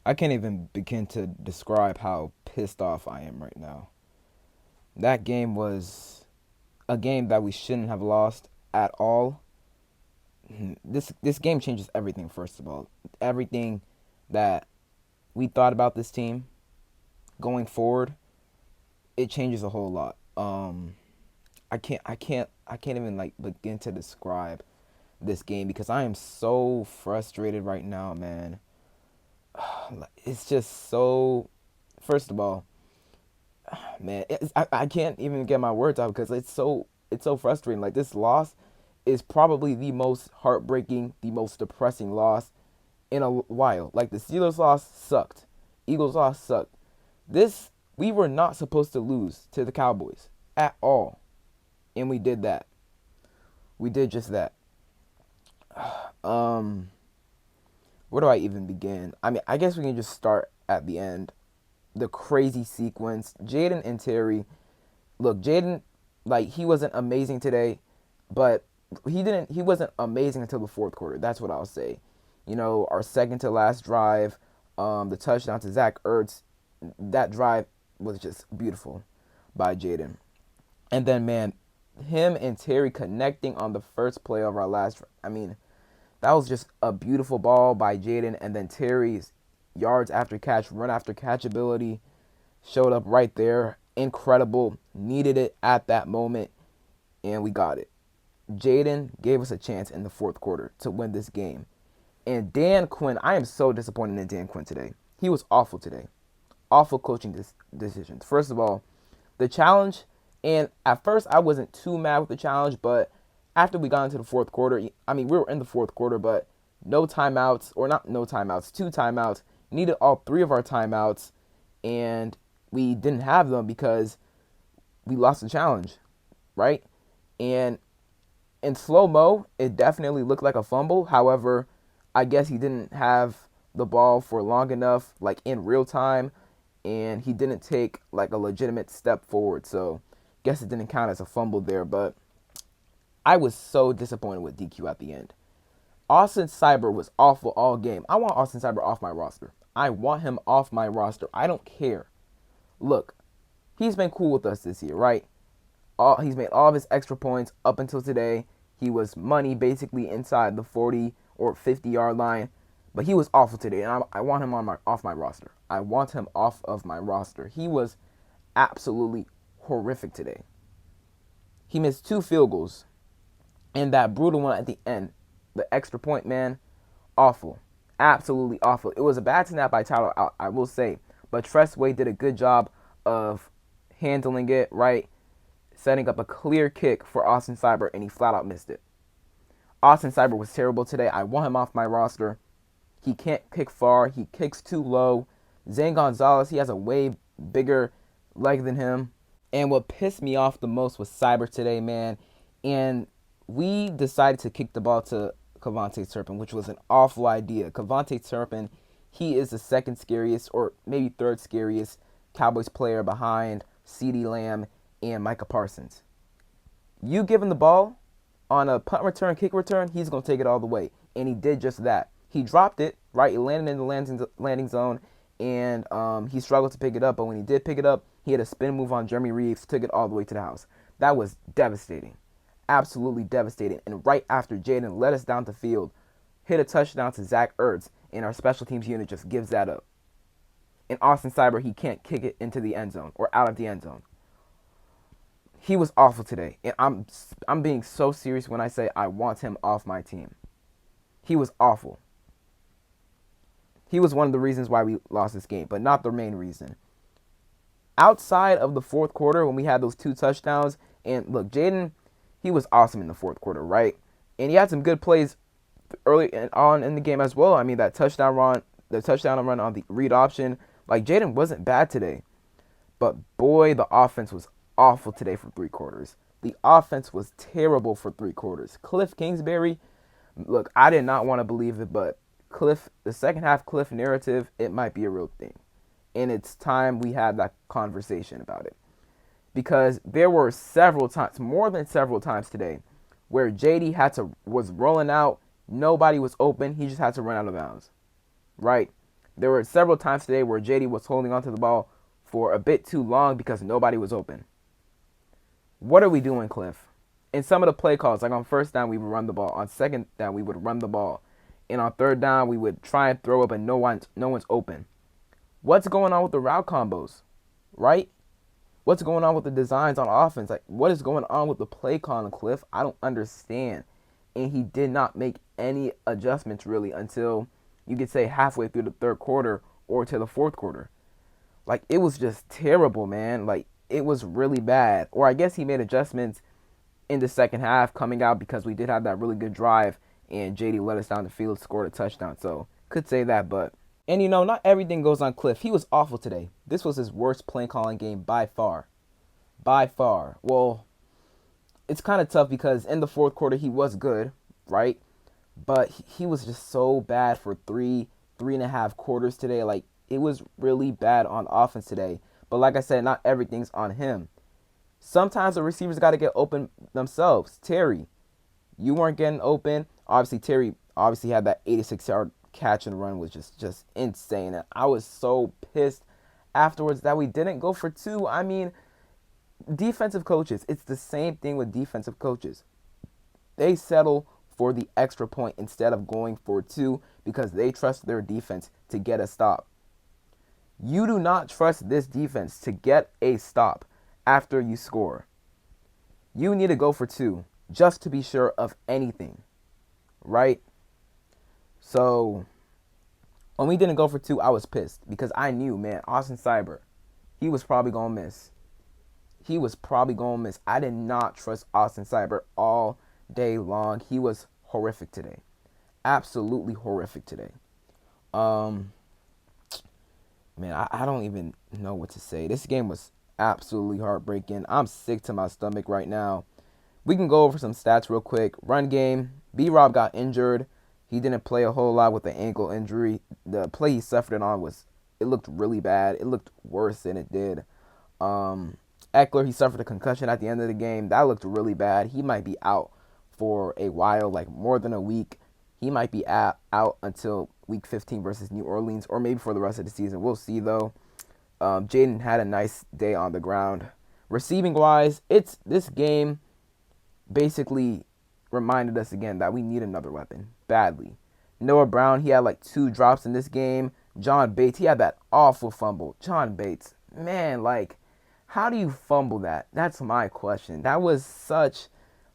I can't even begin to describe how pissed off I am right now. That game was a game that we shouldn't have lost at all. This game changes everything. First of all, everything that we thought about this team going forward, it changes a whole lot. I can't even like begin to describe this game because I am so frustrated right now, man. It's just so. First of all, man, I can't even get my words out because it's so frustrating. Like this loss is probably the most heartbreaking, the most depressing loss in a while. Like the Steelers loss sucked, Eagles loss sucked. This we were not supposed to lose to the Cowboys at all, and we did that. We did just that. Um, where do I even begin? I mean, I guess we can just start at the end. The crazy sequence. Jaden and Terry. Look, Jaden, like he wasn't amazing today, but he wasn't amazing until the fourth quarter. That's what I'll say. You know, our second to last drive, the touchdown to Zach Ertz, that drive was just beautiful by Jaden. And then man, him and Terry connecting on the first play of our last. I mean, that was just a beautiful ball by Jaden, and then Terry's yards after catch, run after catch ability showed up right there. Incredible. Needed it at that moment, and we got it. Jaden gave us a chance in the fourth quarter to win this game. And Dan Quinn, I am so disappointed in Dan Quinn today. He was awful today. Awful coaching decisions. First of all, the challenge, and at first I wasn't too mad with the challenge, but after we got into the fourth quarter, I mean, we were in the fourth quarter, but no timeouts, or not no timeouts, two timeouts. Needed all three of our timeouts, and we didn't have them because we lost the challenge, right? And in slow mo, it definitely looked like a fumble. However, I guess he didn't have the ball for long enough, like in real time, and he didn't take like a legitimate step forward. So, guess it didn't count as a fumble there. But I was so disappointed with DQ at the end. Austin Seibert was awful all game. I want Austin Seibert off my roster. I want him off my roster. I don't care. Look, he's been cool with us this year, right? He's made all of his extra points up until today. He was money basically inside the 40 or 50-yard line, but he was awful today, and I want him off my roster. I want him off of my roster. He was absolutely horrific today. He missed two field goals, and that brutal one at the end, the extra point, man, awful. Absolutely awful. It was a bad snap by Tyler, I will say, but Tressway did a good job of handling it, right? Setting up a clear kick for Austin Seibert, and he flat out missed it. Austin Seibert was terrible today. I want him off my roster. He can't kick far. He kicks too low. Zane Gonzalez, he has a way bigger leg than him. And what pissed me off the most was Seibert today, man. And we decided to kick the ball to Kevontae Turpin, which was an awful idea. Kevontae Turpin, he is the second scariest, or maybe third scariest Cowboys player behind CeeDee Lamb and Micah Parsons. You give him the ball on a punt return, kick return, he's going to take it all the way. And he did just that. He dropped it, right? It landed in the landing zone, and he struggled to pick it up. But when he did pick it up, he had a spin move on Jeremy Reeves, took it all the way to the house. That was devastating. Absolutely devastating. And right after Jaden led us down the field, hit a touchdown to Zach Ertz, and our special teams unit just gives that up. And Austin Seibert, he can't kick it into the end zone or out of the end zone. He was awful today, and I'm being so serious when I say I want him off my team. He was awful. He was one of the reasons why we lost this game, but not the main reason. Outside of the fourth quarter, when we had those two touchdowns, and look, Jaden, he was awesome in the fourth quarter, right? And he had some good plays early and on in the game as well. I mean, that touchdown run, the touchdown run on the read option, like Jaden wasn't bad today. But boy, the offense was awful today for three quarters. The offense was terrible for three quarters. Cliff Kingsbury, look, I did not want to believe it, but Cliff, the second half Cliff narrative, it might be a real thing. And it's time we had that conversation about it. Because there were several times, more than several times today, where JD was rolling out, nobody was open, he just had to run out of bounds. Right? There were several times today where JD was holding onto the ball for a bit too long because nobody was open. What are we doing, Cliff? In some of the play calls, like on first down, we would run the ball. On second down, we would run the ball. And on third down, we would try and throw up and no one's open. What's going on with the route combos, right? What's going on with the designs on offense? Like, what is going on with the play calling, Cliff? I don't understand. And he did not make any adjustments really until you could say halfway through the third quarter or to the fourth quarter. Like, it was just terrible, man. Like, it was really bad. Or I guess he made adjustments in the second half coming out because we did have that really good drive and JD let us down the field, scored a touchdown. So, could say that, but. And you know, not everything goes on Cliff. He was awful today. This was his worst play calling game by far. By far. Well, it's kind of tough because in the fourth quarter he was good, right? But he was just so bad for three and a half quarters today. Like, it was really bad on offense today. But like I said, not everything's on him. Sometimes the receivers got to get open themselves. Terry, you weren't getting open. Obviously, Terry had that 86-yard catch and run, was just insane. And I was so pissed afterwards that we didn't go for two. I mean, defensive coaches, it's the same thing with defensive coaches. They settle for the extra point instead of going for two because they trust their defense to get a stop. You do not trust this defense to get a stop after you score. You need to go for two just to be sure of anything, right? So, when we didn't go for two, I was pissed because I knew, man, Austin Seibert, he was probably going to miss. I did not trust Austin Seibert all day long. He was horrific today. Absolutely horrific today. Man, I don't even know what to say. This game was absolutely heartbreaking. I'm sick to my stomach right now. We can go over some stats real quick. Run game, B-Rob got injured. He didn't play a whole lot with the ankle injury. The play he suffered it on it looked really bad. It looked worse than it did. Eckler, he suffered a concussion at the end of the game. That looked really bad. He might be out for a while, like more than a week. He might be out until week 15 versus New Orleans, or maybe for the rest of the season. We'll see, though. Jaden had a nice day on the ground. Receiving-wise, this game basically reminded us again that we need another weapon badly. Noah Brown, he had like 2 drops in this game. John Bates, he had that awful fumble. John Bates, man, like, how do you fumble that? That's my question. That was such,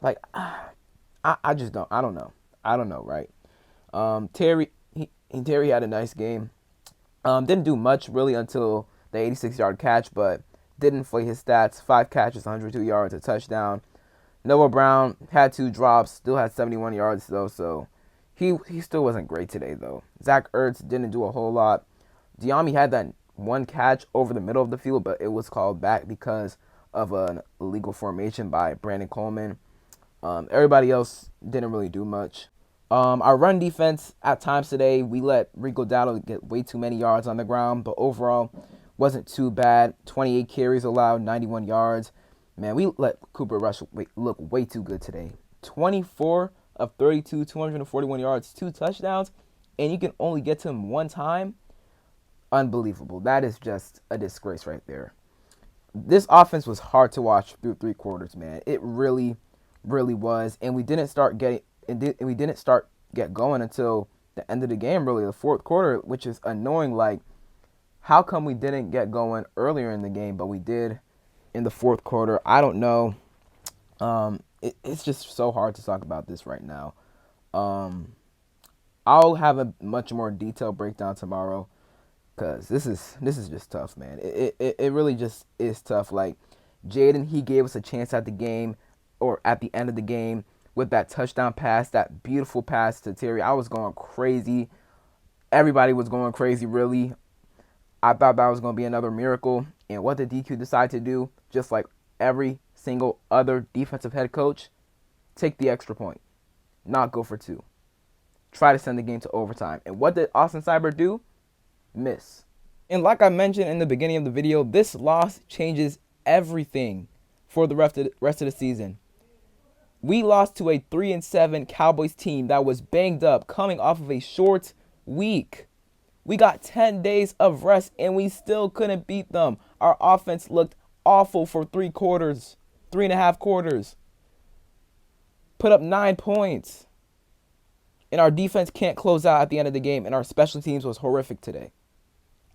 like, I just don't. I don't know, right? Terry had a nice game. Didn't do much really until the 86-yard catch, but didn't inflate his stats. 5 catches, 102 yards, a touchdown. Noah Brown had 2 drops, still had 71 yards though, so he still wasn't great today though. Zach Ertz didn't do a whole lot. Diami had that 1 catch over the middle of the field, but it was called back because of an illegal formation by Brandon Coleman. Everybody else didn't really do much. Our run defense at times today, we let Rico Dowdle get way too many yards on the ground, but overall wasn't too bad. 28 carries allowed, 91 yards. Man, we let Cooper Rush look way too good today. 24 of 32, 241 yards, 2 touchdowns, and you can only get to him 1 time. Unbelievable. That is just a disgrace right there. This offense was hard to watch through 3 quarters, man. It really, really was, and we didn't start get going until the end of the game, really, the 4th quarter, which is annoying. Like, how come we didn't get going earlier in the game, but we did in the 4th quarter? I don't know. It's just so hard to talk about this right now. I'll have a much more detailed breakdown tomorrow because this is just tough, man. It really just is tough. Like, Jaden, he gave us a chance at the game or at the end of the game with that touchdown pass, that beautiful pass to Terry. I was going crazy. Everybody was going crazy, really. I thought that was going to be another miracle. And what did DQ decide to do? Just like every single other defensive head coach, take the extra point. Not go for 2. Try to send the game to overtime. And what did Austin Seibert do? Miss. And like I mentioned in the beginning of the video, this loss changes everything for the rest of the season. We lost to a 3-7 Cowboys team that was banged up, coming off of a short week. We got 10 days of rest, and we still couldn't beat them. Our offense looked awful for 3.5 quarters. Put up 9 points. And our defense can't close out at the end of the game, and our special teams was horrific today.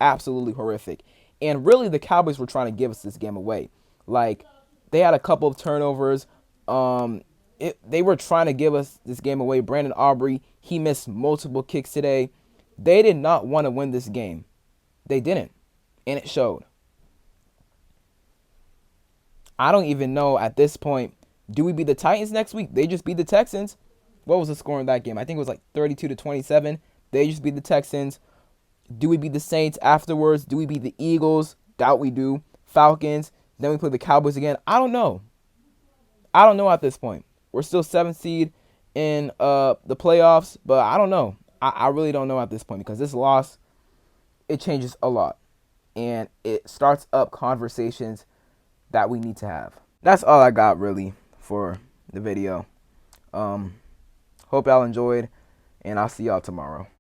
Absolutely horrific. And really, the Cowboys were trying to give us this game away. Like, they had a couple of turnovers. They were trying to give us this game away. Brandon Aubrey, he missed multiple kicks today. They did not want to win this game. They didn't. And it showed. I don't even know at this point, do we beat the Titans next week? They just beat the Texans. What was the score in that game? I think it was like 32-27. They just beat the Texans. Do we beat the Saints afterwards? Do we beat the Eagles? Doubt we do. Falcons. Then we play the Cowboys again. I don't know. I don't know at this point. We're still 7th seed in the playoffs, but I don't know. I really don't know at this point because this loss, it changes a lot. And it starts up conversations that we need to have. That's all I got really for the video. Hope y'all enjoyed, and I'll see y'all tomorrow.